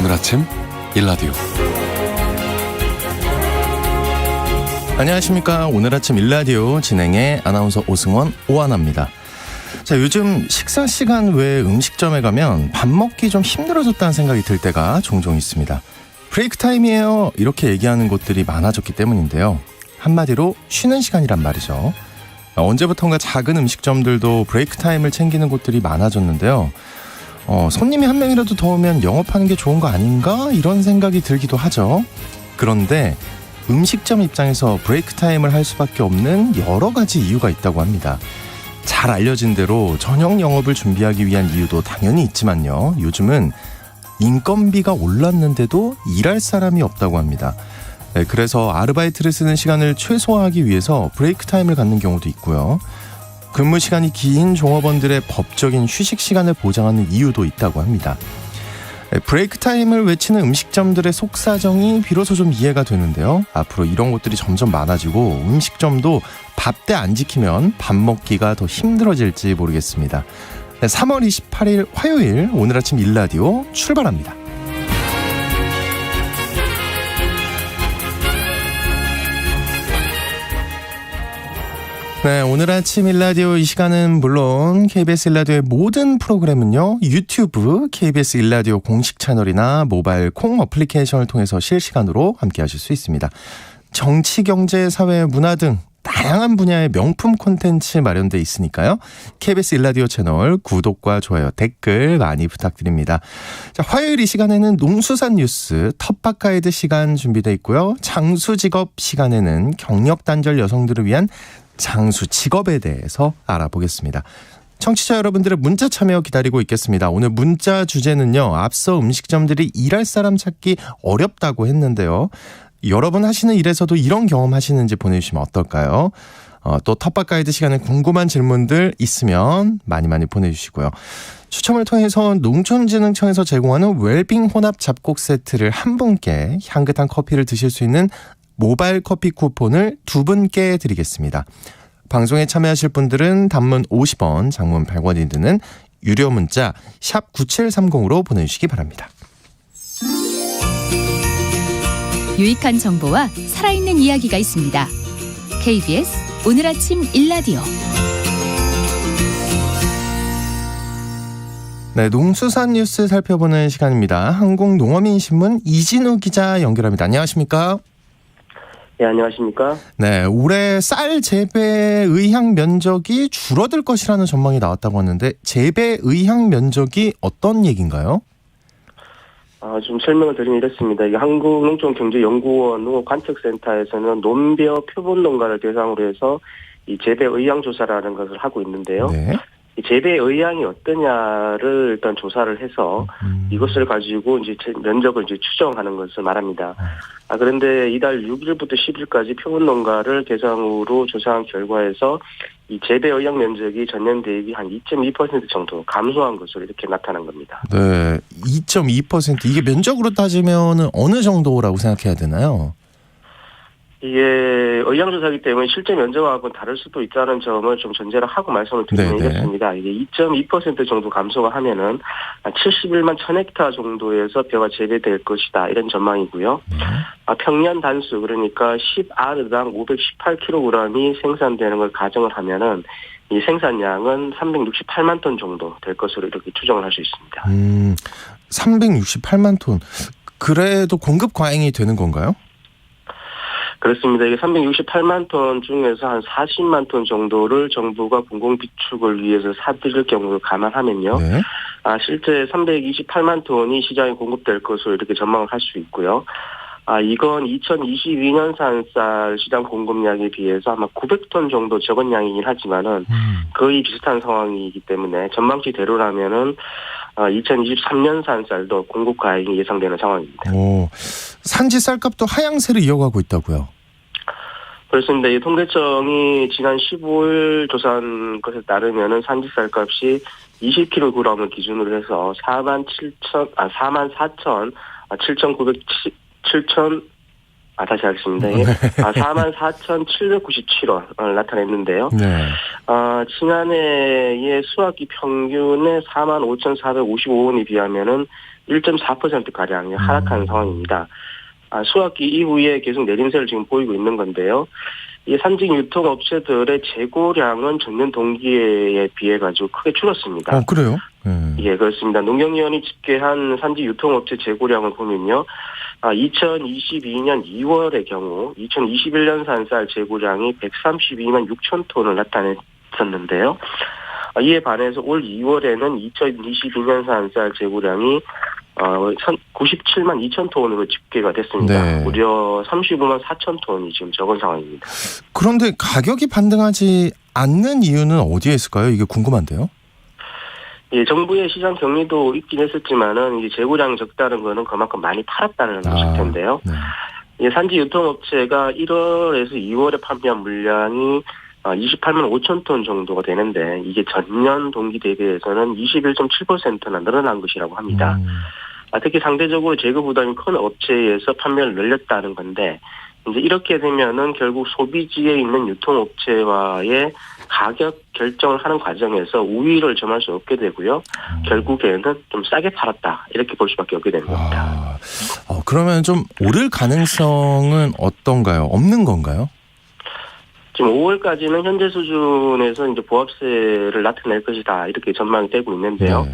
오늘 아침 일라디오. 안녕하십니까. 오늘 아침 일라디오 진행의 아나운서 오승원 오하나입니다. 자, 요즘 식사 시간 외에 음식점에 가면 밥 먹기 좀 힘들어졌다는 생각이 들 때가 종종 있습니다. 브레이크 타임이에요 이렇게 얘기하는 곳들이 많아졌기 때문인데요. 한마디로 쉬는 시간이란 말이죠. 언제부턴가 작은 음식점들도 브레이크 타임을 챙기는 곳들이 많아졌는데요. 손님이 한 명이라도 더 오면 영업하는 게 좋은 거 아닌가 이런 생각이 들기도 하죠. 그런데 음식점 입장에서 브레이크 타임을 할 수밖에 없는 여러 가지 이유가 있다고 합니다. 잘 알려진 대로 저녁 영업을 준비하기 위한 이유도 당연히 있지만요. 요즘은 인건비가 올랐는데도 일할 사람이 없다고 합니다. 그래서 아르바이트를 쓰는 시간을 최소화하기 위해서 브레이크 타임을 갖는 경우도 있고요. 근무 시간이 긴 종업원들의 법적인 휴식 시간을 보장하는 이유도 있다고 합니다. 브레이크 타임을 외치는 음식점들의 속사정이 비로소 좀 이해가 되는데요. 앞으로 이런 곳들이 점점 많아지고 음식점도 밥 때 안 지키면 밥 먹기가 더 힘들어질지 모르겠습니다. 3월 28일 화요일 오늘 아침 일라디오 출발합니다. 네, 오늘 아침 일라디오 이 시간은 물론 KBS 일라디오의 모든 프로그램은요. 유튜브 KBS 일라디오 공식 채널이나 모바일 콩 어플리케이션을 통해서 실시간으로 함께 하실 수 있습니다. 정치, 경제, 사회, 문화 등 다양한 분야의 명품 콘텐츠 마련돼 있으니까요. KBS 일라디오 채널 구독과 좋아요, 댓글 많이 부탁드립니다. 자, 화요일 이 시간에는 농수산 뉴스 텃밭 가이드 시간 준비돼 있고요. 장수 직업 시간에는 경력 단절 여성들을 위한 장수 직업에 대해서 알아보겠습니다. 청취자 여러분들의 문자 참여 기다리고 있겠습니다. 오늘 문자 주제는요. 앞서 음식점들이 일할 사람 찾기 어렵다고 했는데요. 여러분 하시는 일에서도 이런 경험 하시는지 보내주시면 어떨까요? 또 텃밭 가이드 시간에 궁금한 질문들 있으면 많이 보내주시고요. 추첨을 통해서 농촌진흥청에서 제공하는 웰빙 혼합 잡곡 세트를 한 분께 향긋한 커피를 드실 수 있는 모바일 커피 쿠폰을 2분께 드리겠습니다. 방송에 참여하실 분들은 단문 50원, 장문 100원이 드는 유료 문자 샵 9730으로 보내주시기 바랍니다. 유익한 정보와 살아있는 이야기가 있습니다. KBS 오늘 아침 일라디오. 네, 농수산 뉴스 살펴보는 시간입니다. 한국농어민신문 이진우 기자 연결합니다. 안녕하십니까? 네, 안녕하십니까? 네, 올해 쌀 재배 의향 면적이 줄어들 것이라는 전망이 나왔다고 하는데 재배 의향 면적이 어떤 얘기인가요? 좀 설명을 드리면 이렇습니다. 이게 한국농촌경제연구원 농업관측센터에서는 논벼 표본 농가를 대상으로 해서 이 재배 의향 조사라는 것을 하고 있는데요. 네. 이 재배 의향이 어떠냐를 일단 조사를 해서 이것을 가지고 이제 면적을 이제 추정하는 것을 말합니다. 그런데 이달 6일부터 10일까지 표본 농가를 대상으로 조사한 결과에서 이 재배 의향 면적이 전년 대비 한 2.2% 정도 감소한 것으로 이렇게 나타난 겁니다. 네, 2.2% 이게 면적으로 따지면 어느 정도라고 생각해야 되나요? 이게 의향조사이기 때문에 실제 면적하고는 다를 수도 있다는 점을 좀 전제를 하고 말씀을 드리면 이렇습니다. 이게 2.2% 정도 감소가 하면은 71만 1000헥타 정도에서 벼가 재배될 것이다 이런 전망이고요. 평년 단수 그러니까 10아르당 518kg이 생산되는 걸 가정을 하면은 이 생산량은 368만 톤 정도 될 것으로 이렇게 추정을 할 수 있습니다. 368만 톤. 그래도 공급 과잉이 되는 건가요? 그렇습니다. 이게 368만 톤 중에서 한 40만 톤 정도를 정부가 공공 비축을 위해서 사들일 경우를 감안하면요. 네. 실제 328만 톤이 시장에 공급될 것으로 이렇게 전망을 할 수 있고요. 이건 2022년산 쌀 시장 공급량에 비해서 아마 900톤 정도 적은 양이긴 하지만은 거의 비슷한 상황이기 때문에 전망치대로라면은 2023년산 쌀도 공급 과잉이 예상되는 상황입니다. 오, 산지 쌀값도 하향세를 이어가고 있다고요? 그렇습니다. 이 통계청이 지난 15일 조사한 것에 따르면은 산지 쌀값이 20kg을 기준으로 해서 44,797원을 나타냈는데요. 네. 지난해의 수확기 평균의 45,455원에 비하면은 1.4%가량 하락한 상황입니다. 수학기 이후에 계속 내림세를 지금 보이고 있는 건데요. 이 산지 유통업체들의 재고량은 전년 동기에 비해 가지고 크게 줄었습니다. 그래요? 예, 그렇습니다. 농경위원회 집계한 산지 유통업체 재고량을 보면요. 2022년 2월의 경우 2021년산 쌀 재고량이 132만 6천 톤을 나타냈었는데요. 이에 반해서 올 2월에는 2022년산 쌀 재고량이 97만 2천 톤으로 집계가 됐습니다. 네. 무려 35만 4천 톤이 지금 적은 상황입니다. 그런데 가격이 반등하지 않는 이유는 어디에 있을까요? 이게 궁금한데요. 예, 정부의 시장 격리도 있긴 했었지만은 이 재고량이 적다는 거는 그만큼 많이 팔았다는 것일 텐데요. 네. 예, 산지 유통업체가 1월에서 2월에 판매한 물량이 28만 5천 톤 정도가 되는데 이게 전년 동기 대비해서는 21.7%나 늘어난 것이라고 합니다. 특히 상대적으로 재고 부담이 큰 업체에서 판매를 늘렸다는 건데 이제 이렇게 되면은 결국 소비지에 있는 유통업체와의 가격 결정을 하는 과정에서 우위를 점할 수 없게 되고요. 결국에는 좀 싸게 팔았다 이렇게 볼 수밖에 없게 되는 겁니다. 그러면 좀 오를 가능성은 어떤가요? 없는 건가요? 지금 5월까지는 현재 수준에서 이제 보합세를 나타낼 것이다 이렇게 전망이 되고 있는데요. 네.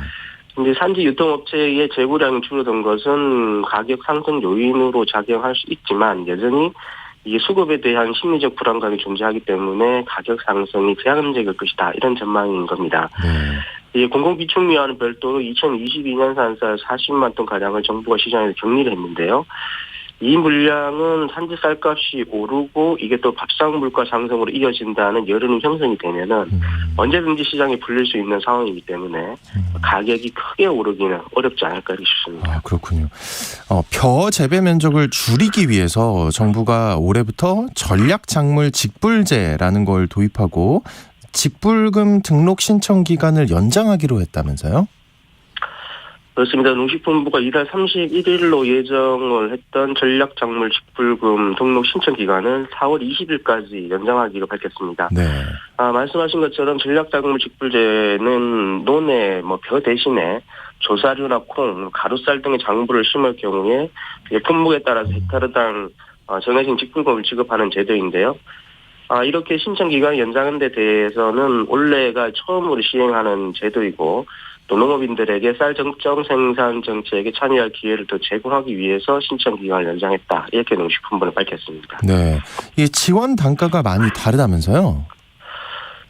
근데 산지 유통업체의 재고량이 줄어든 것은 가격 상승 요인으로 작용할 수 있지만 여전히 이 수급에 대한 심리적 불안감이 존재하기 때문에 가격 상승이 제한적일 것이다 이런 전망인 겁니다. 이 공공비축미와는 별도로 2022년 산쌀 40만 톤 가량을 정부가 시장에서 격리를 했는데요. 이 물량은 산지 쌀값이 오르고 이게 또 밥상 물가 상승으로 이어진다는 여론이 형성이 되면은 언제든지 시장에 풀릴 수 있는 상황이기 때문에 가격이 크게 오르기는 어렵지 않을까 싶습니다. 그렇군요. 벼 재배 면적을 줄이기 위해서 정부가 올해부터 전략작물 직불제라는 걸 도입하고 직불금 등록 신청 기간을 연장하기로 했다면서요? 그렇습니다. 농식품부가 이달 31일로 예정을 했던 전략작물 직불금 등록 신청 기간을 4월 20일까지 연장하기로 밝혔습니다. 네. 말씀하신 것처럼 전략작물 직불제는 논에 벼 대신에 조사류나 콩, 가루쌀 등의 작물을 심을 경우에 품목에 따라서 헥타르당 정해진 직불금을 지급하는 제도인데요. 이렇게 신청 기간 연장한 데 대해서는 올해가 처음으로 시행하는 제도이고 또 농업인들에게 쌀 적정 생산 정책에 참여할 기회를 더 제공하기 위해서 신청 기간을 연장했다. 이렇게 농식품부는 밝혔습니다. 네, 이 지원 단가가 많이 다르다면서요?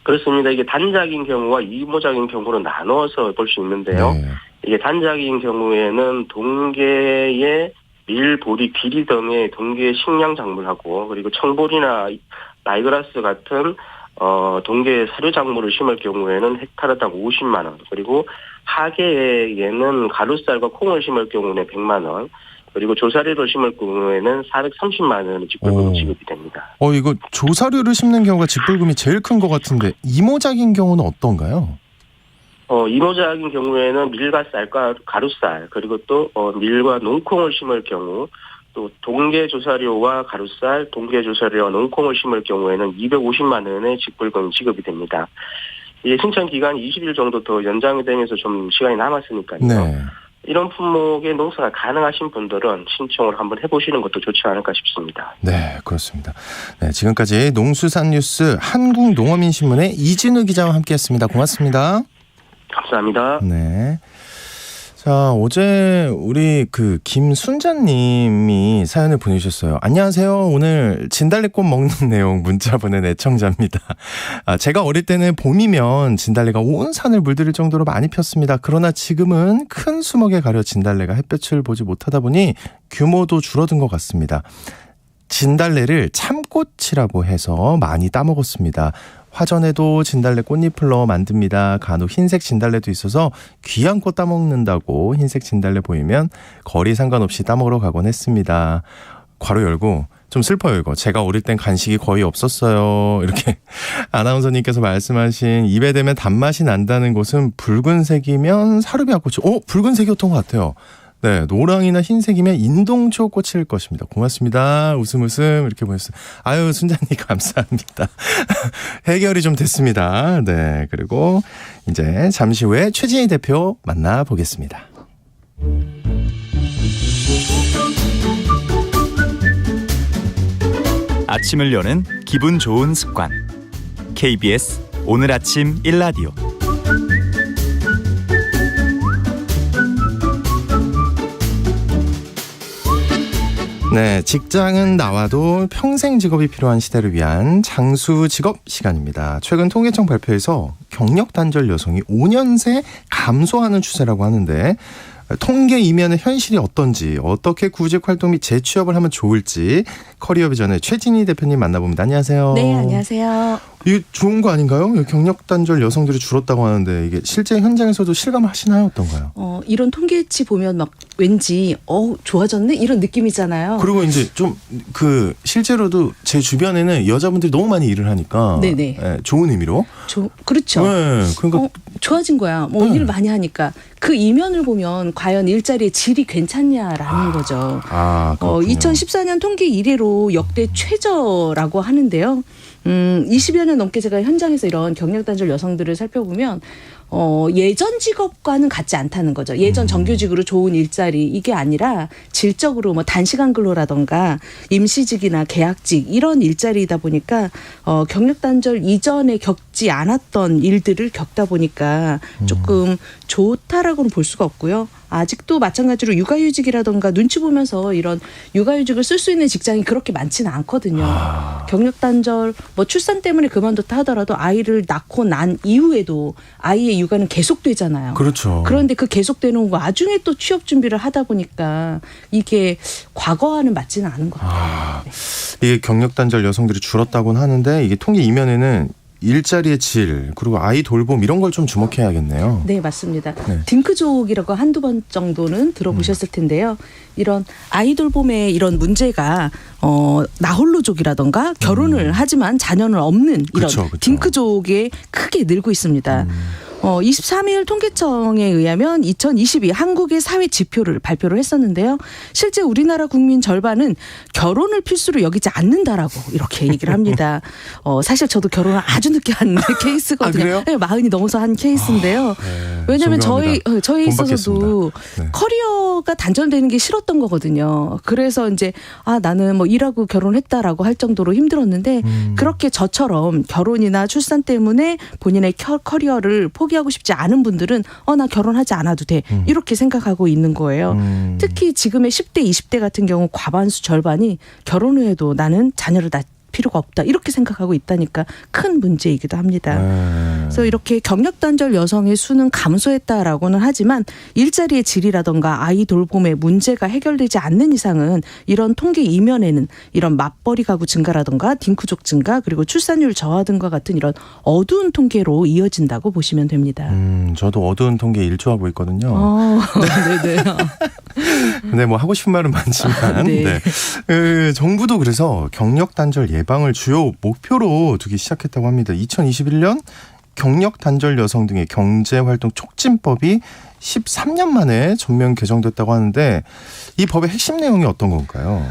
그렇습니다. 이게 단작인 경우와 이모작인 경우로 나누어서 볼 수 있는데요. 네. 이게 단작인 경우에는 동계의 밀, 보리, 비리 등의 동계 식량 작물하고 그리고 청보리나 라이그라스 같은 동계 사료 작물을 심을 경우에는 헥타르당 50만 원, 그리고 하계에는 가루쌀과 콩을 심을 경우는 100만 원, 그리고 조사료를 심을 경우에는 430만 원의 직불금이 지급이 됩니다. 이거 조사료를 심는 경우가 직불금이 제일 큰 것 같은데 이모작인 경우는 어떤가요? 이모작인 경우에는 밀과 쌀과 가루쌀, 그리고 또 밀과 농콩을 심을 경우, 또 동계조사료와 가루쌀, 동계조사료와 농콩을 심을 경우에는 250만 원의 직불금이 지급이 됩니다. 이 신청 기간이 20일 정도 더 연장이 되면서 좀 시간이 남았으니까요. 네. 이런 품목의 농사가 가능하신 분들은 신청을 한번 해보시는 것도 좋지 않을까 싶습니다. 네, 그렇습니다. 네, 지금까지 농수산뉴스 한국농어민신문의 이진우 기자와 함께했습니다. 고맙습니다. 감사합니다. 네. 자, 어제 우리 김순자님이 사연을 보내주셨어요. 안녕하세요. 오늘 진달래꽃 먹는 내용 문자 보낸 애청자입니다. 제가 어릴 때는 봄이면 진달래가 온 산을 물들일 정도로 많이 폈습니다. 그러나 지금은 큰 수목에 가려 진달래가 햇볕을 보지 못하다 보니 규모도 줄어든 것 같습니다. 진달래를 참꽃이라고 해서 많이 따먹었습니다. 화전에도 진달래 꽃잎을 넣어 만듭니다. 간혹 흰색 진달래도 있어서 귀한 꽃 따먹는다고 흰색 진달래 보이면 거리 상관없이 따먹으러 가곤 했습니다. 괄호 열고 좀 슬퍼요 이거. 제가 어릴 땐 간식이 거의 없었어요. 이렇게 아나운서님께서 말씀하신 입에 대면 단맛이 난다는 것은 붉은색이면 사르비아꽃이 붉은색이었던 것 같아요. 네, 노랑이나 흰색이면 인동초꽃일 것입니다. 고맙습니다. 웃음 이렇게 보냈어요. 아유, 순자님 감사합니다. 해결이 좀 됐습니다. 네, 그리고 이제 잠시 후에 최진희 대표 만나보겠습니다. 아침을 여는 기분 좋은 습관. KBS 오늘 아침 일라디오. 네, 직장은 나와도 평생 직업이 필요한 시대를 위한 장수 직업 시간입니다. 최근 통계청 발표에서 경력 단절 여성이 5년 새 감소하는 추세라고 하는데 통계 이면의 현실이 어떤지, 어떻게 구직 활동 및 재취업을 하면 좋을지 커리어 비전의 최진희 대표님 만나봅니다. 안녕하세요. 네, 안녕하세요. 이게 좋은 거 아닌가요? 경력 단절 여성들이 줄었다고 하는데 이게 실제 현장에서도 실감하시나요? 어떤가요? 이런 통계치 보면 막 왠지 좋아졌네 이런 느낌이잖아요. 그리고 이제 좀 실제로도 제 주변에는 여자분들이 너무 많이 일을 하니까 네네. 예, 좋은 의미로. 그렇죠. 네, 그러니까 좋아진 거야. 일을 많이 하니까 그 이면을 보면 과연 일자리의 질이 괜찮냐라는 거죠. 2014년 통계 이래로 역대 최저라고 하는데요. 20여 년 넘게 제가 현장에서 이런 경력 단절 여성들을 살펴보면 예전 직업과는 같지 않다는 거죠. 예전 정규직으로 좋은 일자리 이게 아니라 질적으로 뭐 단시간 근로라던가 임시직이나 계약직 이런 일자리이다 보니까 경력 단절 이전에 겪지 않았던 일들을 겪다 보니까 조금 좋다라고는 볼 수가 없고요. 아직도 마찬가지로 육아휴직이라던가 눈치 보면서 이런 육아휴직을 쓸 수 있는 직장이 그렇게 많지는 않거든요. 경력 단절 뭐 출산 때문에 그만뒀다 하더라도 아이를 낳고 난 이후에도 아이의 육아는 계속되잖아요. 그렇죠. 그런데 그 계속되는 와중에 또 취업 준비를 하다 보니까 이게 과거와는 맞지는 않은 것 같아요. 이게 경력 단절 여성들이 줄었다고는 하는데 이게 통계 이면에는 일자리의 질 그리고 아이 돌봄 이런 걸 좀 주목해야겠네요. 네, 맞습니다. 네. 딩크족이라고 한두 번 정도는 들어보셨을 텐데요. 이런 아이 돌봄의 이런 문제가 나홀로족이라던가 결혼을 하지만 자녀는 없는 이런 그쵸. 딩크족에 크게 늘고 있습니다. 23일 통계청에 의하면 2022 한국의 사회 지표를 발표를 했었는데요. 실제 우리나라 국민 절반은 결혼을 필수로 여기지 않는다라고 이렇게 얘기를 합니다. 사실 저도 결혼을 아주 늦게 한 케이스거든요. 그래요? 네, 40이 넘어서 한 케이스인데요. 네, 왜냐하면 존경합니다. 저희 있어서도 네. 커리어가 단절되는 게 싫었던 거거든요. 그래서 이제 나는 뭐 일하고 결혼했다라고 할 정도로 힘들었는데 그렇게 저처럼 결혼이나 출산 때문에 본인의 커리어를 포기하고 싶지 않은 분들은 나 결혼하지 않아도 돼 이렇게 생각하고 있는 거예요. 특히 지금의 10대 20대 같은 경우 과반수 절반이 결혼 후에도 나는 자녀를 낳을 필요가 없다 이렇게 생각하고 있다니까 큰 문제이기도 합니다. 그래서 이렇게 경력 단절 여성의 수는 감소했다라고는 하지만 일자리의 질이라던가 아이 돌봄의 문제가 해결되지 않는 이상은 이런 통계 이면에는 이런 맞벌이 가구 증가라던가 딩크족 증가 그리고 출산율 저하 등과 같은 이런 어두운 통계로 이어진다고 보시면 됩니다. 저도 어두운 통계에 일조하고 있거든요. 네네. 근데 뭐 하고 싶은 말은 많지만 네. 정부도 그래서 경력 단절 예방을 주요 목표로 두기 시작했다고 합니다. 2021년 경력 단절 여성 등의 경제활동 촉진법이 13년 만에 전면 개정됐다고 하는데 이 법의 핵심 내용이 어떤 건가요?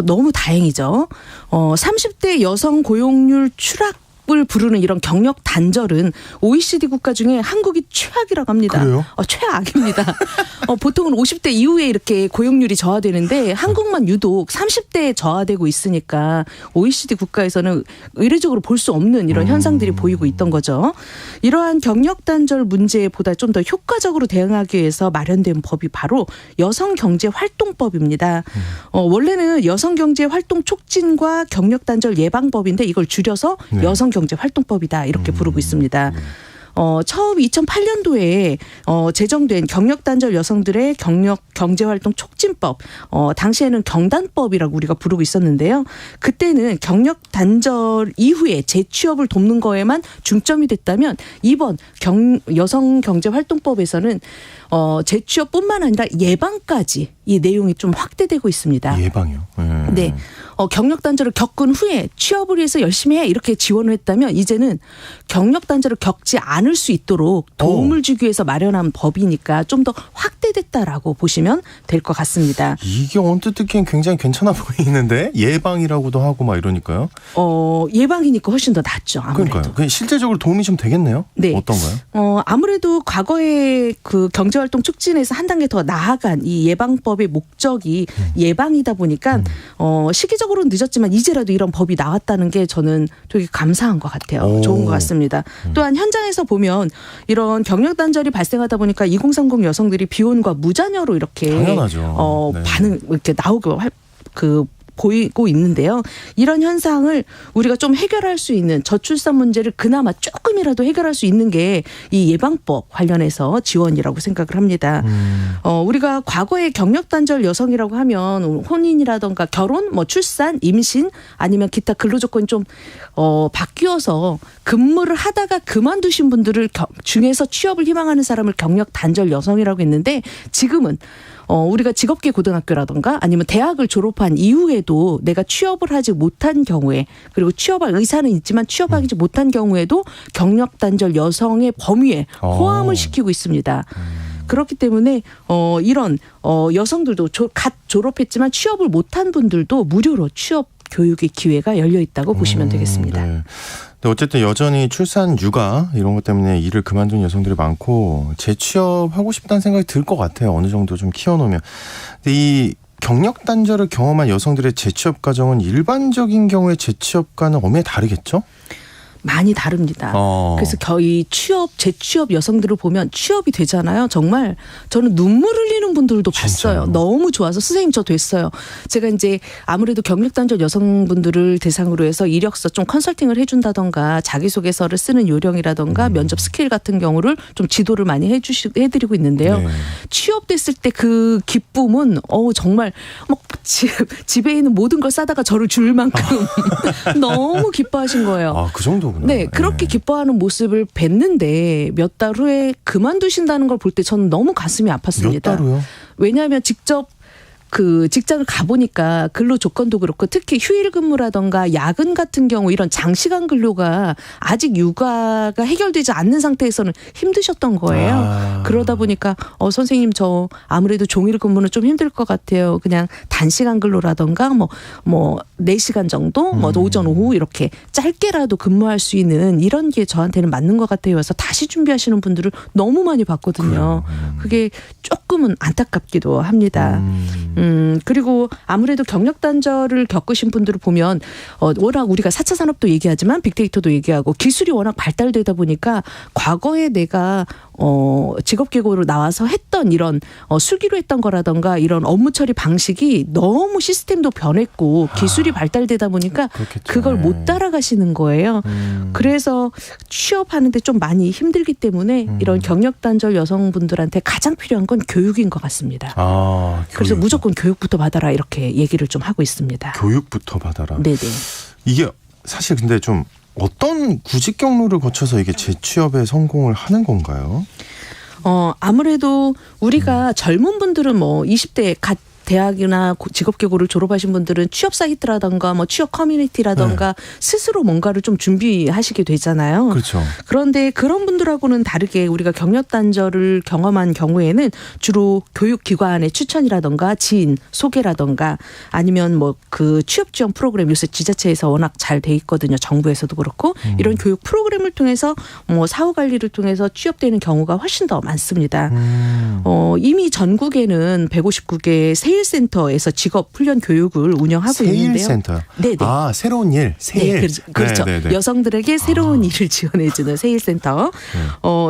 너무 다행이죠. 30대 여성 고용률 추락을 부르는 이런 경력 단절은 OECD 국가 중에 한국이 최악이라고 합니다. 그래요? 최악입니다. 보통은 50대 이후에 이렇게 고용률이 저하되는데 한국만 유독 30대에 저하되고 있으니까 OECD 국가에서는 의례적으로 볼 수 없는 이런 현상들이 보이고 있던 거죠. 이러한 경력 단절 문제에 보다 좀 더 효과적으로 대응하기 위해서 마련된 법이 바로 여성경제활동법입니다. 원래는 여성경제활동 촉진과 경력 단절 예방법인데 이걸 줄여서 네. 여성경제활동법이다 이렇게 부르고 있습니다. 처음 2008년도에 제정된 경력 단절 여성들의 경제활동 촉진법, 당시에는 경단법이라고 우리가 부르고 있었는데요. 그때는 경력 단절 이후에 재취업을 돕는 거에만 중점이 됐다면 이번 여성경제활동법에서는 재취업뿐만 아니라 예방까지 이 내용이 좀 확대되고 있습니다. 예방이요? 네. 경력 단절을 겪은 후에 취업을 위해서 열심히 해 이렇게 지원을 했다면 이제는 경력 단절을 겪지 않을 수 있도록 도움을 주기 위해서 마련한 법이니까 좀 더 확대됐다라고 보시면 될 것 같습니다. 이게 언뜻 듣기엔 굉장히 괜찮아 보이는데 예방이라고도 하고 막 이러니까요. 예방이니까 훨씬 더 낫죠. 아무래도. 그러니까요. 실제적으로 도움이 좀 되겠네요. 네. 어떤가요? 아무래도 과거에 그 경제활동 촉진에서 한 단계 더 나아간 이 예방법의 목적이 예방이다 보니까 시기적 법적으로는 늦었지만 이제라도 이런 법이 나왔다는 게 저는 되게 감사한 것 같아요. 좋은 것 같습니다. 또한 현장에서 보면 이런 경력 단절이 발생하다 보니까 2030 여성들이 비혼과 무자녀로 이렇게 당연하죠. 네. 반응 이렇게 나오고 보이고 있는데요. 이런 현상을 우리가 좀 해결할 수 있는 저출산 문제를 그나마 조금이라도 해결할 수 있는 게 이 예방법 관련해서 지원이라고 생각을 합니다. 우리가 과거에 경력 단절 여성이라고 하면 혼인이라던가 결혼, 뭐 출산, 임신 아니면 기타 근로 조건이 좀 바뀌어서 근무를 하다가 그만두신 분들을 중에서 취업을 희망하는 사람을 경력 단절 여성이라고 했는데 지금은 우리가 직업계 고등학교라던가 아니면 대학을 졸업한 이후에도 내가 취업을 하지 못한 경우에 그리고 취업할 의사는 있지만 취업하지 못한 경우에도 경력 단절 여성의 범위에 포함을 시키고 있습니다. 그렇기 때문에 이런 여성들도 갓 졸업했지만 취업을 못한 분들도 무료로 취업 교육의 기회가 열려 있다고 보시면 되겠습니다. 네. 근데 어쨌든 여전히 출산, 육아 이런 것 때문에 일을 그만둔 여성들이 많고 재취업하고 싶다는 생각이 들 것 같아요. 어느 정도 좀 키워놓으면. 근데 이 경력 단절을 경험한 여성들의 재취업 과정은 일반적인 경우의 재취업과는 엄연히 다르겠죠? 많이 다릅니다. 그래서 거의 재취업 여성들을 보면 취업이 되잖아요. 정말 저는 눈물 흘리는 분들도 봤어요. 너무 좋아서 선생님 저 됐어요. 제가 이제 아무래도 경력 단절 여성분들을 대상으로 해서 이력서 좀 컨설팅을 해준다던가 자기소개서를 쓰는 요령이라던가 면접 스킬 같은 경우를 좀 지도를 많이 해드리고 있는데요. 네. 취업됐을 때 그 기쁨은 정말 막 집에 있는 모든 걸 싸다가 저를 줄 만큼 너무 기뻐하신 거예요. 아, 그 정도. 네, 그렇게 기뻐하는 모습을 뵀는데 몇 달 후에 그만두신다는 걸 볼 때 저는 너무 가슴이 아팠습니다. 몇 달후요? 왜냐하면 직접 그 직장을 가보니까 근로 조건도 그렇고 특히 휴일 근무라던가 야근 같은 경우 이런 장시간 근로가 아직 육아가 해결되지 않는 상태에서는 힘드셨던 거예요. 그러다 보니까 선생님 저 아무래도 종일 근무는 좀 힘들 것 같아요. 그냥 단시간 근로라던가 뭐 4시간 정도 뭐 오전 오후 이렇게 짧게라도 근무할 수 있는 이런 게 저한테는 맞는 것 같아요. 그래서 다시 준비하시는 분들을 너무 많이 봤거든요. 그게 조금은 안타깝기도 합니다. 그리고 아무래도 경력 단절을 겪으신 분들을 보면 워낙 우리가 4차 산업도 얘기하지만 빅데이터도 얘기하고 기술이 워낙 발달되다 보니까 과거에 내가 직업계고로 나와서 했던 이런 수기로 했던 거라던가 이런 업무 처리 방식이 너무 시스템도 변했고 기술이 발달되다 보니까 그렇겠죠. 그걸 못 따라가시는 거예요. 그래서 취업하는데 좀 많이 힘들기 때문에 이런 경력 단절 여성분들한테 가장 필요한 건 교육인 것 같습니다. 그래서 무조건 교육부터 받아라 이렇게 얘기를 좀 하고 있습니다. 교육부터 받아라. 네네. 이게 사실 근데 좀 어떤 구직 경로를 거쳐서 이게 재취업에 성공을 하는 건가요? 아무래도 우리가 젊은 분들은 뭐 20대에 대학이나 직업계고를 졸업하신 분들은 취업 사이트라던가 뭐 취업 커뮤니티라던가 스스로 뭔가를 좀 준비하시게 되잖아요. 그렇죠. 그런데 그런 분들하고는 다르게 우리가 경력 단절을 경험한 경우에는 주로 교육기관의 추천이라던가 지인 소개라던가 아니면 뭐 그 취업 지원 프로그램 요새 지자체에서 워낙 잘 돼 있거든요. 정부에서도 그렇고 이런 교육 프로그램을 통해서 뭐 사후 관리를 통해서 취업되는 경우가 훨씬 더 많습니다. 이미 전국에는 159개 세일센터에서 직업 훈련 교육을 운영하고 있는데요. 세일센터. 네네. 새로운 일. 세일. 네, 그렇죠. 네네네. 여성들에게 새로운 일을 지원해주는 세일센터.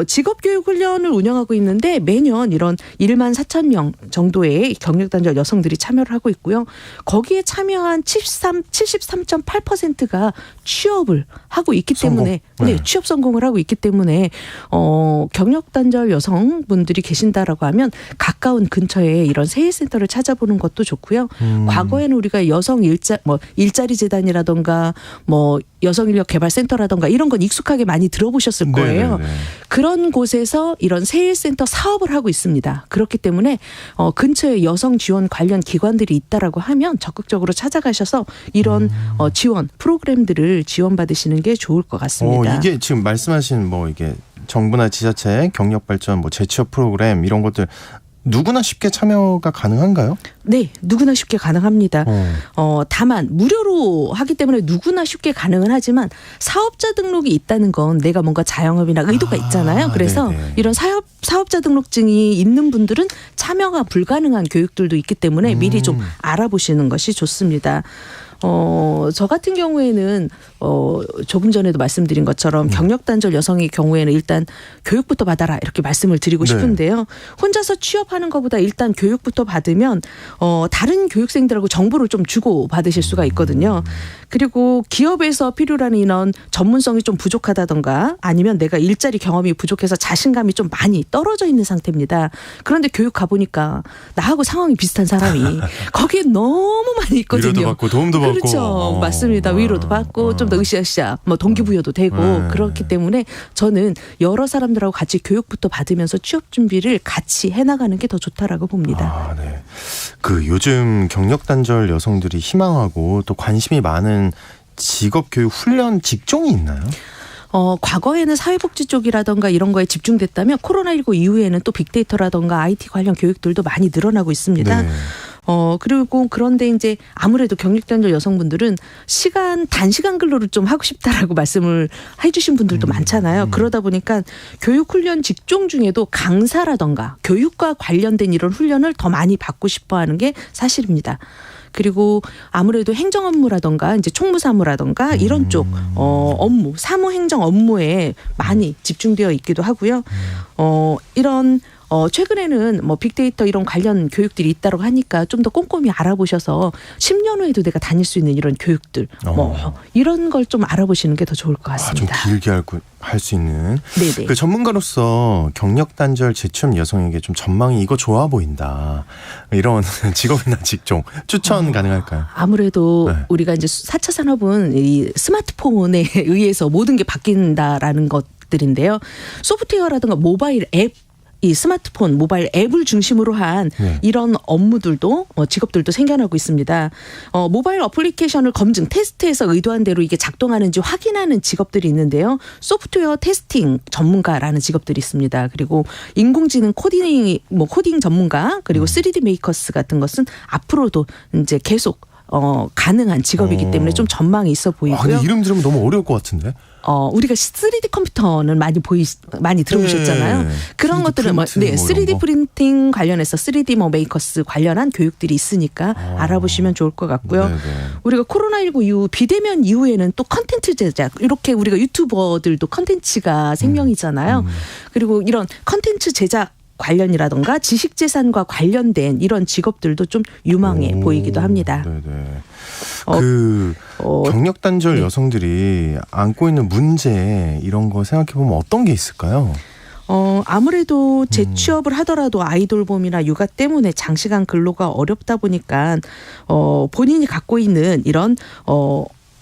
직업교육 훈련을 운영하고 있는데 매년 이런 1만 4천 명 정도의 경력단절 여성들이 참여를 하고 있고요. 거기에 참여한 73.8%가 취업을 하고 있기 때문에 취업 성공을 하고 있기 때문에 경력단절 여성분들이 계신다라고 하면 가까운 근처에 이런 세일센터를 찾아보는 것도 좋고요. 과거에는 우리가 여성 일자리 재단이라던가 뭐 여성인력개발센터라던가 이런 건 익숙하게 많이 들어보셨을 거예요. 네네네. 그런 곳에서 이런 세일센터 사업을 하고 있습니다. 그렇기 때문에 근처에 여성 지원 관련 기관들이 있다라고 하면 적극적으로 찾아가셔서 이런 지원 프로그램들을 지원받으시는 게 좋을 것 같습니다. 이게 지금 말씀하신 뭐 이게 정부나 지자체 경력 발전 뭐 재취업 프로그램 이런 것들 누구나 쉽게 참여가 가능한가요? 네, 누구나 쉽게 가능합니다. 다만 무료로 하기 때문에 누구나 쉽게 가능은 하지만 사업자 등록이 있다는 건 내가 뭔가 자영업이나 의도가 있잖아요. 그래서 네네. 이런 사업자 등록증이 있는 분들은 참여가 불가능한 교육들도 있기 때문에 미리 좀 알아보시는 것이 좋습니다. 저 같은 경우에는 조금 전에도 말씀드린 것처럼 경력단절 여성의 경우에는 일단 교육부터 받아라 이렇게 말씀을 드리고 네. 싶은데요. 혼자서 취업하는 것보다 일단 교육부터 받으면 다른 교육생들하고 정보를 좀 주고 받으실 수가 있거든요. 그리고 기업에서 필요로 하는 이런 전문성이 좀 부족하다던가 아니면 내가 일자리 경험이 부족해서 자신감이 좀 많이 떨어져 있는 상태입니다. 그런데 교육 가보니까 나하고 상황이 비슷한 사람이 거기에 너무 많이 있거든요. 위로도 받고 도움도 받고. 그렇죠. 맞습니다. 위로도 받고 좀 더 으쌰으쌰 뭐 동기부여도 되고 그렇기 때문에 저는 여러 사람들하고 같이 교육부터 받으면서 취업 준비를 같이 해나가는 게 더 좋다라고 봅니다. 네. 요즘 경력 단절 여성들이 희망하고 또 관심이 많은 직업 교육 훈련 직종이 있나요? 과거에는 사회복지 쪽이라던가 이런 거에 집중됐다면 코로나19 이후에는 또 빅데이터라던가 IT 관련 교육들도 많이 늘어나고 있습니다. 네. 그리고 그런데 이제 아무래도 경력단절 여성분들은 단시간 근로를 좀 하고 싶다라고 말씀을 해주신 분들도 많잖아요. 그러다 보니까 교육 훈련 직종 중에도 강사라던가 교육과 관련된 이런 훈련을 더 많이 받고 싶어 하는 게 사실입니다. 그리고 아무래도 행정 업무라던가 이제 총무사무라던가 이런 쪽 업무, 사무행정 업무에 많이 집중되어 있기도 하고요. 이런 최근에는 뭐 빅데이터 이런 관련 교육들이 있다고 하니까 좀 더 꼼꼼히 알아보셔서 10년 후에도 내가 다닐 수 있는 이런 교육들 이런 걸 좀 알아보시는 게 더 좋을 것 같습니다. 좀 길게 할 수 있는. 네네. 그 전문가로서 경력 단절 재취업 여성에게 좀 전망이 이거 좋아 보인다. 이런 직업이나 직종 추천 가능할까요? 아무래도 네. 우리가 이제 4차 산업은 이 스마트폰에 의해서 모든 게 바뀐다라는 것들인데요. 소프트웨어라든가 모바일 앱 이 스마트폰, 모바일 앱을 중심으로 한 이런 업무들도 직업들도 생겨나고 있습니다. 모바일 어플리케이션을 검증, 테스트해서 의도한 대로 이게 작동하는지 확인하는 직업들이 있는데요. 소프트웨어 테스팅 전문가라는 직업들이 있습니다. 그리고 인공지능 코딩 전문가 그리고 3D 메이커스 같은 것은 앞으로도 이제 계속 가능한 직업이기 때문에 좀 전망이 있어 보이고요. 근데 이름 들으면 너무 어려울 것 같은데? 우리가 3D 컴퓨터는 많이 들어보셨잖아요. 네. 그런 3D 것들은 프린팅 3D 프린팅 관련해서 3D 메이커스 관련한 교육들이 있으니까 알아보시면 좋을 것 같고요. 네네. 우리가 코로나19 이후 비대면 이후에는 또 컨텐츠 제작 이렇게 우리가 유튜버들도 컨텐츠가 생명이잖아요. 그리고 이런 컨텐츠 제작 관련이라던가 지식재산과 관련된 이런 직업들도 좀 유망해 보이기도 합니다. 네네. 경력 단절 여성들이 안고 있는 문제 이런 거 생각해 보면 어떤 게 있을까요? 아무래도 재취업을 하더라도 아이돌봄이나 육아 때문에 장시간 근로가 어렵다 보니까 본인이 갖고 있는 이런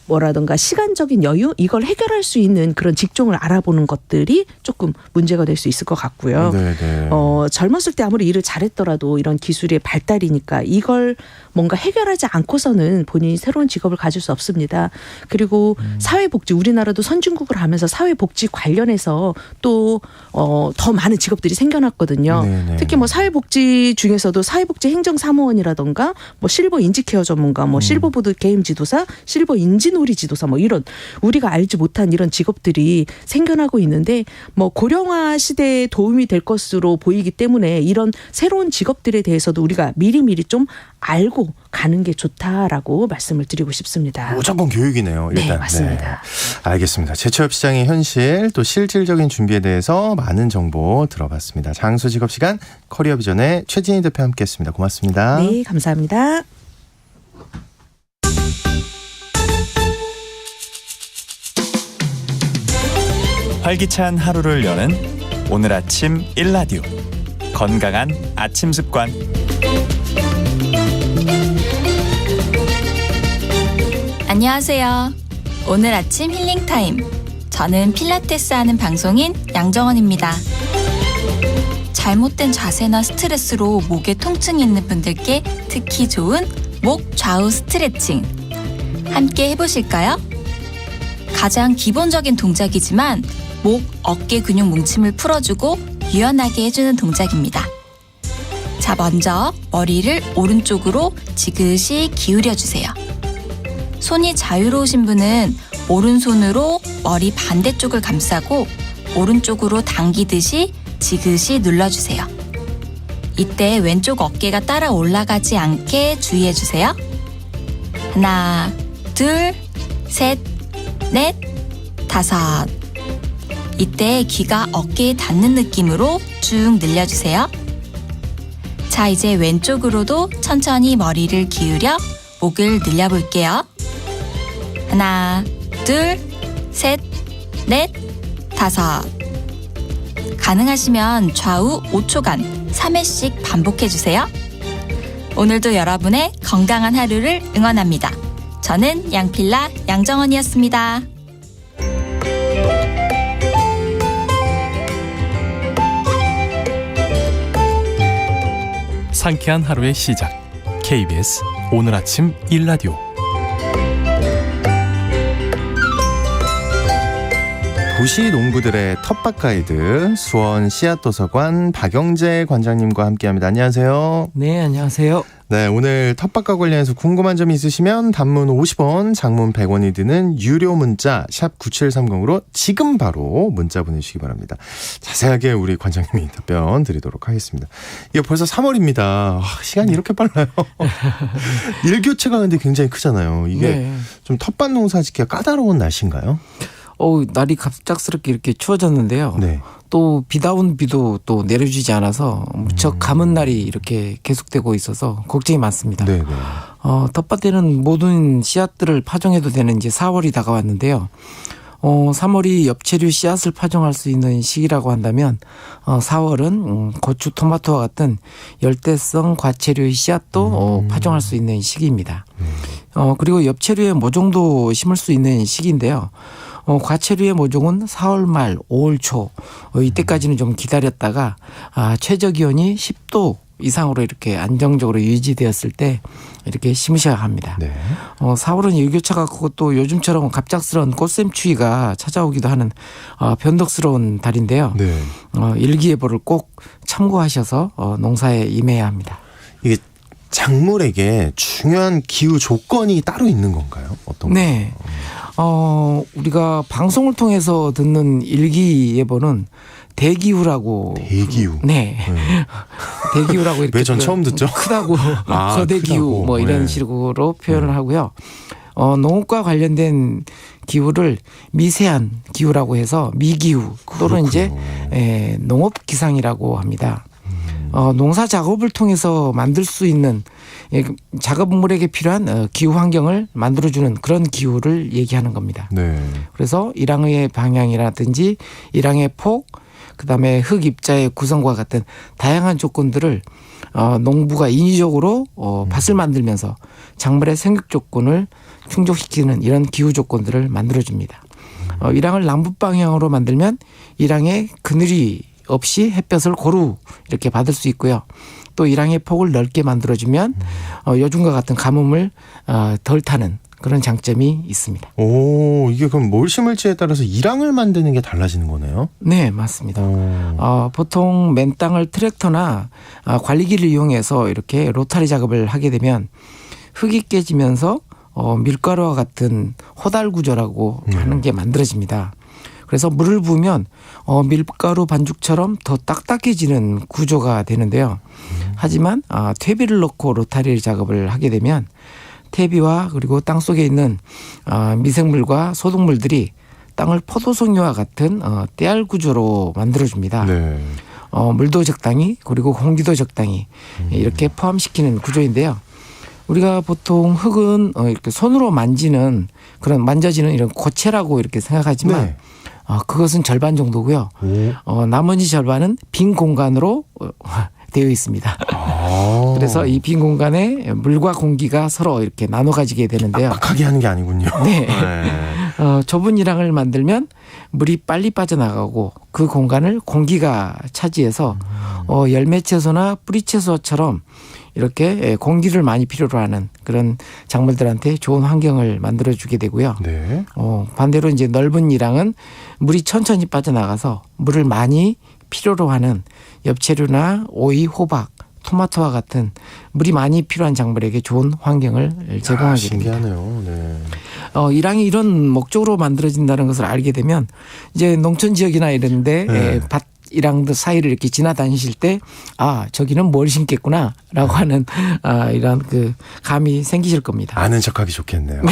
뭐라든가 시간적인 여유 이걸 해결할 수 있는 그런 직종을 알아보는 것들이 조금 문제가 될 수 있을 것 같고요. 네네. 젊었을 때 아무리 일을 잘했더라도 이런 기술의 발달이니까 이걸 뭔가 해결하지 않고서는 본인이 새로운 직업을 가질 수 없습니다. 그리고 사회복지 우리나라도 선진국을 하면서 사회복지 관련해서 또 더 많은 직업들이 생겨났거든요. 네네. 특히 뭐 사회복지 중에서도 사회복지 행정사무원이라던가 뭐 실버 인지케어 전문가, 뭐 실버보드 게임 지도사, 실버 인지놀이 지도사 뭐 이런 우리가 알지 못한 이런 직업들이 생겨나고 있는데 뭐 고령화 시대에 도움이 될 것으로 보이기 때문에 이런 새로운 직업들에 대해서도 우리가 미리미리 좀 알고 가는 게 좋다라고 말씀을 드리고 싶습니다. 무조건 교육이네요. 일단. 네, 맞습니다. 네. 알겠습니다. 재취업 시장의 현실 또 실질적인 준비에 대해서 많은 정보 들어봤습니다. 장수 직업 시간 커리어 비전의 최진희 대표 함께했습니다. 고맙습니다. 네, 감사합니다. 활기찬 하루를 여는 오늘 아침 1라디오 건강한 아침 습관. 안녕하세요. 오늘 아침 힐링타임. 저는 필라테스 하는 방송인 양정원입니다. 잘못된 자세나 스트레스로 목에 통증이 있는 분들께 특히 좋은 목 좌우 스트레칭. 함께 해보실까요? 가장 기본적인 동작이지만 목, 어깨 근육 뭉침을 풀어주고 유연하게 해주는 동작입니다. 자, 먼저 머리를 오른쪽으로 지그시 기울여주세요. 손이 자유로우신 분은 오른손으로 머리 반대쪽을 감싸고 오른쪽으로 당기듯이 지그시 눌러주세요. 이때 왼쪽 어깨가 따라 올라가지 않게 주의해주세요. 하나, 둘, 셋, 넷, 다섯. 이때 귀가 어깨에 닿는 느낌으로 쭉 늘려주세요. 자, 이제 왼쪽으로도 천천히 머리를 기울여 목을 늘려볼게요. 하나, 둘, 셋, 넷, 다섯. 가능하시면 좌우 5초간 3회씩 반복해주세요. 오늘도 여러분의 건강한 하루를 응원합니다. 저는 양필라 양정원이었습니다. 상쾌한 하루의 시작. KBS 오늘 아침 1라디오. 도시 농부들의 텃밭 가이드 수원 씨앗도서관 박영재 관장님과 함께합니다. 안녕하세요. 네, 안녕하세요. 네, 오늘 텃밭과 관련해서 궁금한 점이 있으시면 단문 50원, 장문 100원이 드는 유료 문자 샵 9730으로 지금 바로 문자 보내주시기 바랍니다. 자세하게 우리 관장님이 답변 드리도록 하겠습니다. 이게 벌써 3월입니다. 시간이 이렇게 빨라요. 일교차가 근데 굉장히 크잖아요. 이게 네. 좀 텃밭 농사 짓기가 까다로운 날씨인가요? 날이 갑작스럽게 이렇게 추워졌는데요. 네. 또 비다운 비도 또 내려주지 않아서 무척 가문 날이 이렇게 계속되고 있어서 걱정이 많습니다. 네, 네. 텃밭에는 모든 씨앗들을 파종해도 되는 이제 4월이 다가왔는데요. 3월이 엽채류 씨앗을 파종할 수 있는 시기라고 한다면 4월은 고추, 토마토와 같은 열대성 과채류의 씨앗도 파종할 수 있는 시기입니다. 그리고 엽채류의 모종도 심을 수 있는 시기인데요. 과채류의 모종은 4월 말, 5월 초 이때까지는 좀 기다렸다가 최저 기온이 10도 이상으로 이렇게 안정적으로 유지되었을 때 이렇게 심으셔야 합니다. 네. 4월은 일교차가 크고 또 요즘처럼 갑작스러운 꽃샘추위가 찾아오기도 하는 변덕스러운 달인데요. 네. 일기예보를 꼭 참고하셔서 농사에 임해야 합니다. 이게 작물에게 중요한 기후 조건이 따로 있는 건가요? 어떤 네. 우리가 방송을 통해서 듣는 일기예보는 대기후라고. 대기후. 네. 대기후라고 이렇게. 왜 전 처음 듣죠? 크다고. 거대기후 크다고. 뭐 이런 네. 식으로 표현을 하고요. 농업과 관련된 기후를 미세한 기후라고 해서 미기후 또는 그렇군요. 이제 농업기상이라고 합니다. 농사 작업을 통해서 만들 수 있는 작업물에게 필요한 기후 환경을 만들어주는 그런 기후를 얘기하는 겁니다. 네. 그래서 일항의 방향이라든지 일항의 폭, 그다음에 흙 입자의 구성과 같은 다양한 조건들을 농부가 인위적으로 밭을 만들면서 작물의 생육 조건을 충족시키는 이런 기후 조건들을 만들어줍니다. 일항을 남북 방향으로 만들면 일항의 그늘이 없이 햇볕을 고루 이렇게 받을 수 있고요. 또 일항의 폭을 넓게 만들어주면 요즘과 같은 가뭄을 덜 타는 그런 장점이 있습니다. 오, 이게 그럼 뭘 심을지에 따라서 일항을 만드는 게 달라지는 거네요? 네, 맞습니다. 보통 맨 땅을 트랙터나 관리기를 이용해서 이렇게 로타리 작업을 하게 되면 흙이 깨지면서 밀가루와 같은 호달 구조라고 하는 게 만들어집니다. 그래서 물을 부으면 밀가루 반죽처럼 더 딱딱해지는 구조가 되는데요. 하지만 퇴비를 넣고 로타리 작업을 하게 되면 퇴비와 그리고 땅 속에 있는 미생물과 소독물들이 땅을 포도송이와 같은 떼알 구조로 만들어줍니다. 네. 물도 적당히 그리고 공기도 적당히 이렇게 포함시키는 구조인데요. 우리가 보통 흙은 이렇게 손으로 만져지는 이런 고체라고 이렇게 생각하지만 네. 그것은 절반 정도고요. 나머지 절반은 빈 공간으로 되어 있습니다. 그래서 이 빈 공간에 물과 공기가 서로 이렇게 나눠 가지게 되는데요. 빡빡하게 하는 게 아니군요. 네. 네. 좁은 일항을 만들면 물이 빨리 빠져나가고 그 공간을 공기가 차지해서 열매 채소나 뿌리 채소처럼 이렇게 공기를 많이 필요로 하는 그런 작물들한테 좋은 환경을 만들어주게 되고요. 네. 반대로 이제 넓은 일항은 물이 천천히 빠져나가서 물을 많이 필요로 하는 엽채류나 오이, 호박, 토마토와 같은 물이 많이 필요한 작물에게 좋은 환경을 제공하게 됩니다. 신기하네요. 네. 일항이 이런 목적으로 만들어진다는 것을 알게 되면 이제 농촌 지역이나 이런데 네. 밭 잎이랑 사이를 이렇게 지나다니실 때 저기는 뭘 심겠구나라고 하는 이런 그 감이 생기실 겁니다. 아는 척하기 좋겠네요.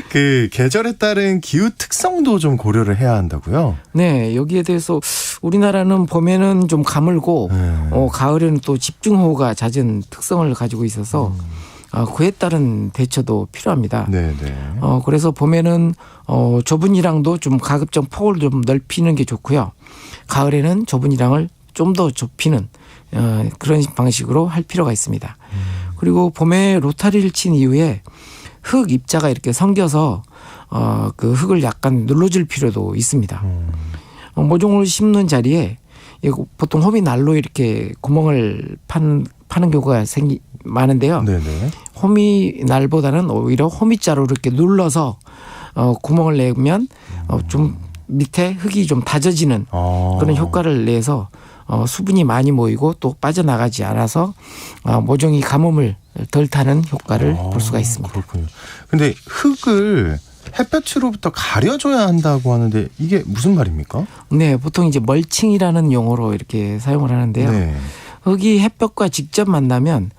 그 계절에 따른 기후 특성도 좀 고려를 해야 한다고요? 네, 여기에 대해서 우리나라는 봄에는 좀 가물고 가을에는 또 집중호우가 잦은 특성을 가지고 있어서 그에 따른 대처도 필요합니다. 네네. 그래서 봄에는 좁은 이랑도 좀 가급적 폭을 좀 넓히는 게 좋고요. 가을에는 좁은 이랑을 좀 더 좁히는 그런 방식으로 할 필요가 있습니다. 그리고 봄에 로타리를 친 이후에 흙 입자가 이렇게 성겨서 그 흙을 약간 눌러줄 필요도 있습니다. 모종을 심는 자리에 보통 호미 날로 이렇게 구멍을 파는 경우가 많은데요. 네네. 호미 날보다는 오히려 호미자로 이렇게 눌러서 구멍을 내면 좀 밑에 흙이 좀 다져지는 그런 효과를 내서 수분이 많이 모이고 또 빠져나가지 않아서 모종이 가뭄을 덜 타는 효과를 볼 수가 있습니다. 그렇군요. 근데 흙을 햇볕으로부터 가려줘야 한다고 하는데 이게 무슨 말입니까? 네, 보통 이제 멀칭이라는 용어로 이렇게 사용을 하는데요. 네. 흙이 햇볕과 직접 만나면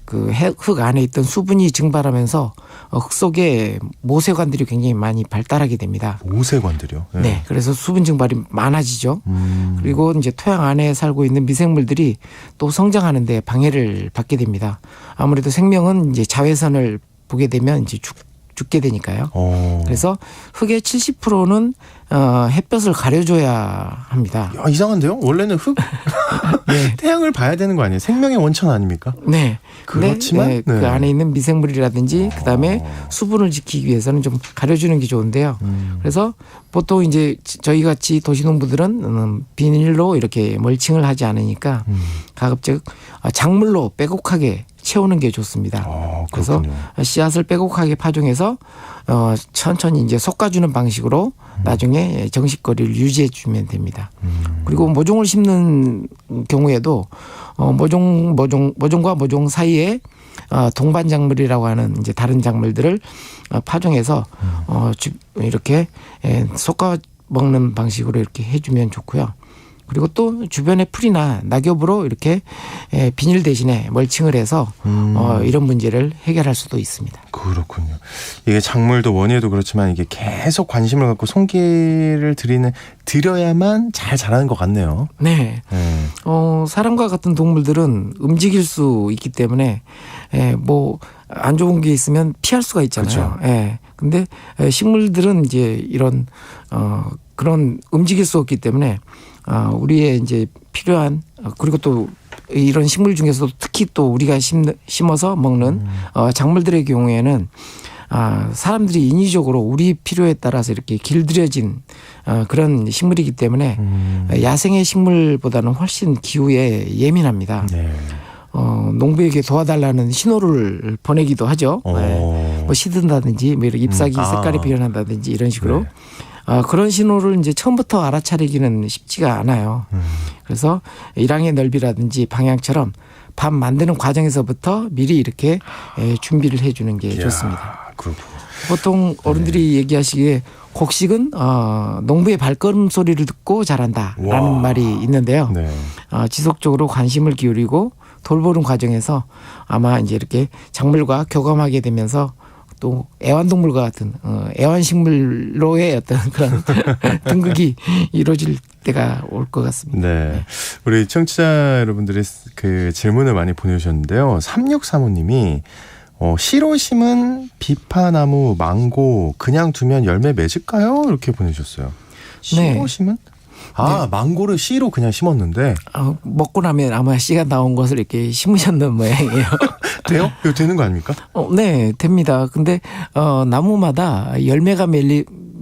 그 흙 안에 있던 수분이 증발하면서 흙 속에 모세관들이 굉장히 많이 발달하게 됩니다. 모세관들이요? 네. 네, 그래서 수분 증발이 많아지죠. 그리고 이제 토양 안에 살고 있는 미생물들이 또 성장하는데 방해를 받게 됩니다. 아무래도 생명은 이제 자외선을 보게 되면 이제 죽게 되니까요. 그래서 흙의 70%는 햇볕을 가려줘야 합니다. 야, 이상한데요? 원래는 흙 네. 태양을 봐야 되는 거 아니에요? 생명의 원천 아닙니까? 네. 그렇지만 네. 그 안에 있는 미생물이라든지 그다음에 수분을 지키기 위해서는 좀 가려주는 게 좋은데요. 그래서 보통 이제 저희 같이 도시농부들은 비닐로 이렇게 멀칭을 하지 않으니까 가급적 작물로 빼곡하게 채우는 게 좋습니다. 그래서 씨앗을 빼곡하게 파종해서 천천히 이제 솟아주는 방식으로 나중에 정식거리를 유지해 주면 됩니다. 그리고 모종을 심는 경우에도 모종과 모종 사이에 동반 작물이라고 하는 이제 다른 작물들을 파종해서 이렇게 솎아 먹는 방식으로 이렇게 해주면 좋고요. 그리고 또 주변에 풀이나 낙엽으로 이렇게 비닐 대신에 멀칭을 해서 이런 문제를 해결할 수도 있습니다. 그렇군요. 이게 작물도 원예도 그렇지만 이게 계속 관심을 갖고 손길을 들여야만 잘 자라는 것 같네요. 네. 사람과 같은 동물들은 움직일 수 있기 때문에 뭐 안 좋은 게 있으면 피할 수가 있잖아요. 그렇죠. 근데 식물들은 이제 이런 그런 움직일 수 없기 때문에 우리의 이제 필요한 그리고 또 이런 식물 중에서도 특히 또 우리가 심어서 먹는 작물들의 경우에는 사람들이 인위적으로 우리 필요에 따라서 이렇게 길들여진 그런 식물이기 때문에 야생의 식물보다는 훨씬 기후에 예민합니다. 네. 농부에게 도와달라는 신호를 보내기도 하죠. 뭐 시든다든지 뭐 이런 잎사귀 색깔이 변한다든지 이런 식으로. 네. 그런 신호를 이제 처음부터 알아차리기는 쉽지가 않아요. 그래서 일항의 넓이라든지 방향처럼 밥 만드는 과정에서부터 미리 이렇게 준비를 해주는 게 좋습니다. 그렇군요. 보통 어른들이 얘기하시기에 곡식은 농부의 발걸음 소리를 듣고 자란다라는 말이 있는데요. 네. 지속적으로 관심을 기울이고 돌보는 과정에서 아마 이제 이렇게 작물과 교감하게 되면서 또 애완동물과 같은 애완식물로의 어떤 그런 등극이 이루어질 때가 올 것 같습니다. 네. 우리 청취자 여러분들이 그 질문을 많이 보내주셨는데요. 3635님이 씨로 심은 비파나무, 망고 그냥 두면 열매 맺을까요? 이렇게 보내주셨어요. 씨로 네. 심은? 네. 망고를 씨로 그냥 심었는데 먹고 나면 아마 씨가 나온 것을 이렇게 심으셨는 모양이에요. 돼요? 이거 되는 거 아닙니까? 네, 됩니다. 근데 나무마다 열매가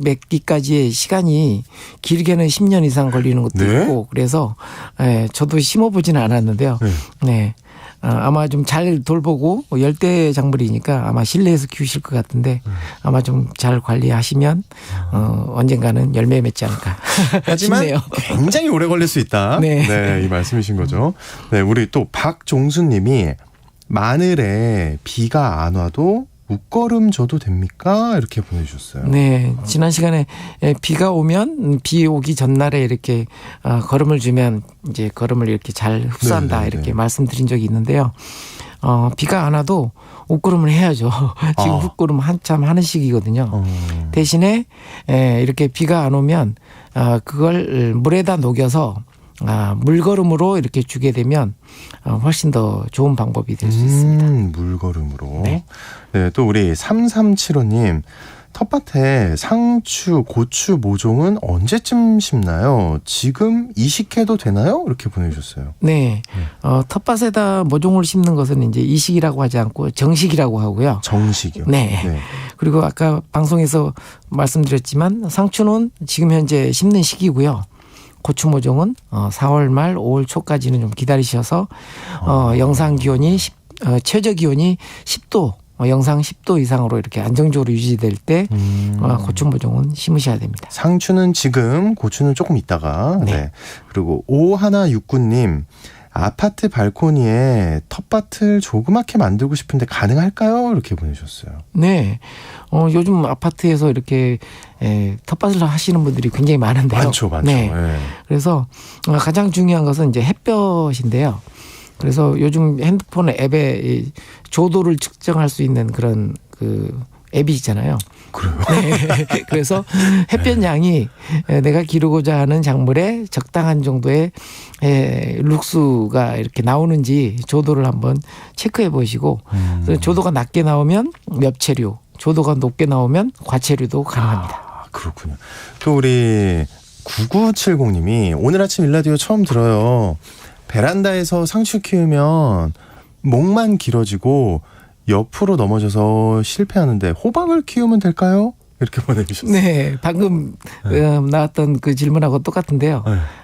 맺기까지의 시간이 길게는 10년 이상 걸리는 것도 네? 있고 그래서 저도 심어보지는 않았는데요. 네. 아마 좀 잘 돌보고 열대 작물이니까 아마 실내에서 키우실 것 같은데 아마 좀 잘 관리하시면 언젠가는 열매 맺지 않을까 하지만 싶네요. 굉장히 오래 걸릴 수 있다. 네. 네, 이 말씀이신 거죠. 네, 우리 또 박종수님이 마늘에 비가 안 와도 옷걸음 줘도 됩니까? 이렇게 보내주셨어요. 네, 지난 시간에 비가 오면 비 오기 전날에 이렇게 걸음을 주면 이제 걸음을 이렇게 잘 흡수한다 네네네. 이렇게 말씀드린 적이 있는데요. 비가 안 와도 옷걸음을 해야죠. 지금 훅걸음 한참 하는 시기거든요. 대신에 이렇게 비가 안 오면 그걸 물에다 녹여서 물걸음으로 이렇게 주게 되면 훨씬 더 좋은 방법이 될 수 있습니다. 물걸음으로. 네. 네, 또 우리 3375님. 텃밭에 상추, 고추 모종은 언제쯤 심나요? 지금 이식해도 되나요? 이렇게 보내주셨어요. 네. 텃밭에다 모종을 심는 것은 이제 이식이라고 하지 않고 정식이라고 하고요. 정식이요? 네. 그리고 아까 방송에서 말씀드렸지만 상추는 지금 현재 심는 시기고요. 고추 모종은 4월 말 5월 초까지는 좀 기다리셔서 영상 기온이 최저 기온이 10도 영상 10도 이상으로 이렇게 안정적으로 유지될 때 고추 모종은 심으셔야 됩니다. 상추는 지금, 고추는 조금 있다가. 네. 네. 그리고 5169님. 아파트 발코니에 텃밭을 조그맣게 만들고 싶은데 가능할까요? 이렇게 보내주셨어요. 네. 요즘 아파트에서 이렇게 텃밭을 하시는 분들이 굉장히 많은데요. 많죠. 네. 네. 그래서 가장 중요한 것은 이제 햇볕인데요. 그래서 요즘 핸드폰 앱에 이 조도를 측정할 수 있는 그런 그 앱이 있잖아요. 그래요? 네. 그래서 햇볕 양이 내가 기르고자 하는 작물에 적당한 정도의 룩수가 이렇게 나오는지 조도를 한번 체크해 보시고 조도가 낮게 나오면 엽채류, 조도가 높게 나오면 과채류도 가능합니다. 그렇군요. 또 우리 9970님이 오늘 아침 일라디오 처음 들어요. 베란다에서 상추 키우면 목만 길어지고 옆으로 넘어져서 실패하는데 호박을 키우면 될까요? 이렇게 보내주셨어요. 네, 방금 나왔던 그 질문하고 똑같은데요.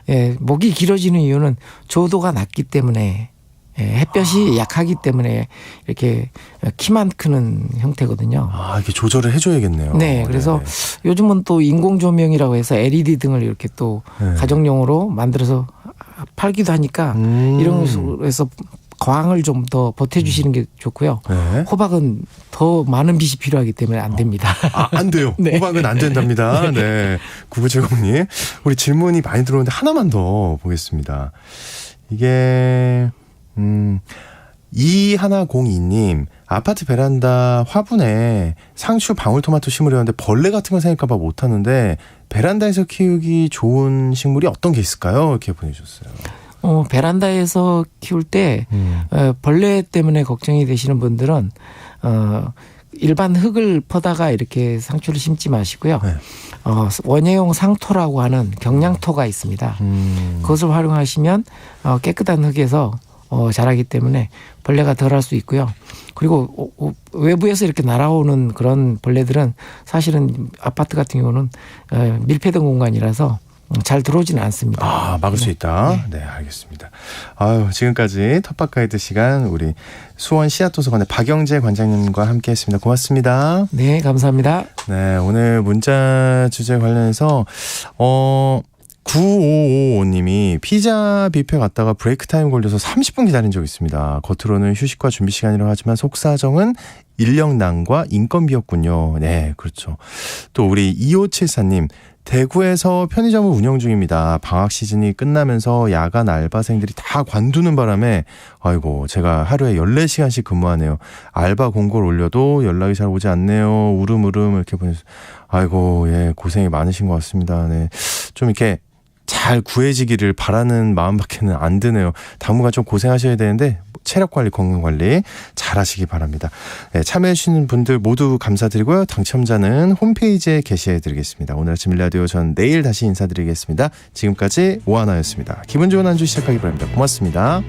예, 목이 길어지는 이유는 조도가 낮기 때문에 햇볕이 약하기 때문에 이렇게 키만 크는 형태거든요. 이렇게 조절을 해줘야겠네요. 네, 그래서 요즘은 또 인공 조명이라고 해서 LED 등을 이렇게 또 가정용으로 만들어서 팔기도 하니까 이런 식으로 해서 광을 좀 더 보태주시는 게 좋고요. 네. 호박은 더 많은 빛이 필요하기 때문에 안 됩니다. 안 돼요. 네. 호박은 안 된답니다. 네. 9970님. 우리 질문이 많이 들어오는데 하나만 더 보겠습니다. 이게 2102님. 아파트 베란다 화분에 상추 방울토마토 심으려는데 벌레 같은 거 생길까 봐 못하는데 베란다에서 키우기 좋은 식물이 어떤 게 있을까요? 이렇게 보내주셨어요. 베란다에서 키울 때 벌레 때문에 걱정이 되시는 분들은 일반 흙을 퍼다가 이렇게 상추를 심지 마시고요. 네. 원예용 상토라고 하는 경량토가 있습니다. 그것을 활용하시면 깨끗한 흙에서 자라기 때문에 벌레가 덜할 수 있고요. 그리고 외부에서 이렇게 날아오는 그런 벌레들은 사실은 아파트 같은 경우는 밀폐된 공간이라서 잘 들어오지는 않습니다. 막을 수 있다. 네, 알겠습니다. 지금까지 텃밭 가이드 시간 우리 수원 씨앗도서관의 박영재 관장님과 함께했습니다. 고맙습니다. 네, 감사합니다. 네, 오늘 문자 주제 관련해서 9555님이 피자 뷔페 갔다가 브레이크 타임 걸려서 30분 기다린 적이 있습니다. 겉으로는 휴식과 준비 시간이라고 하지만 속사정은 인력난과 인건비였군요. 네, 그렇죠. 또 우리 2574님. 대구에서 편의점을 운영 중입니다. 방학 시즌이 끝나면서 야간 알바생들이 다 관두는 바람에 아이고 제가 하루에 14시간씩 근무하네요. 알바 공고를 올려도 연락이 잘 오지 않네요. 우름우름 이렇게 보내서 아이고 예 고생이 많으신 것 같습니다. 네, 좀 이렇게 잘 구해지기를 바라는 마음밖에는 안 드네요. 당분간 좀 고생하셔야 되는데 체력관리, 건강관리 잘 하시기 바랍니다. 네, 참여해주시는 분들 모두 감사드리고요. 당첨자는 홈페이지에 게시해드리겠습니다. 오늘 아침 일라디오 전 내일 다시 인사드리겠습니다. 지금까지 오하나였습니다. 기분 좋은 한 주 시작하기 바랍니다. 고맙습니다.